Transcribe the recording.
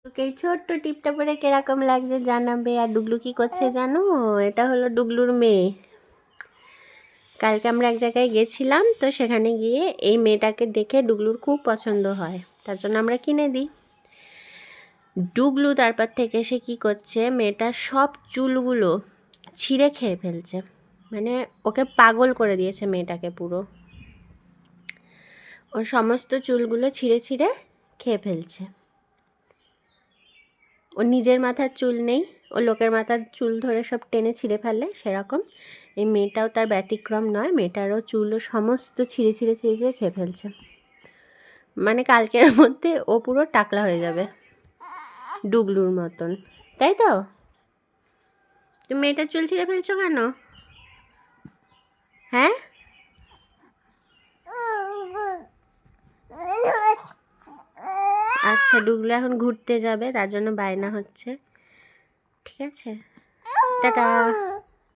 ওকে এই ছোট্ট টিপটা পরে কিরকম লাগছে জানাবে। আর ডুগলু কি করছে জানো? এটা হলো ডুগলুর মেয়ে। কালকে আমরা এক জায়গায় গেছিলাম, তো সেখানে গিয়ে এই মেয়েটাকে দেখে ডুগলুর খুব পছন্দ হয়, তার জন্য আমরা কিনে দিই। ডুগলু তারপর থেকে সে কী করছে, মেয়েটার সব চুলগুলো ছিঁড়ে খেয়ে ফেলছে। মানে ওকে পাগল করে দিয়েছে মেয়েটাকে পুরো। ওর সমস্ত চুলগুলো ছিঁড়ে ছিঁড়ে খেয়ে ফেলছে। ও নিজের মাথার চুল নেই, ও লোকের মাথার চুল ধরে সব টেনে ছিঁড়ে ফেলে, সেরকম এই মেয়েটাও তার ব্যতিক্রম নয়। মেয়েটারও চুলও সমস্ত ছিঁড়ে ছিঁড়ে ছিঁড়ে ছিঁড়ে খেয়ে ফেলছে। মানে কালকের মধ্যে ও পুরো টাকলা হয়ে যাবে ডুগলুর মতন, তাই তো? তুমি মেয়েটার চুল ছিঁড়ে ফেলছো কেন? হ্যাঁ, আচ্ছা ডুগলু এখন ঘুরতে যাবে, তার জন্য বায়না হচ্ছে। ঠিক আছে, টাটা।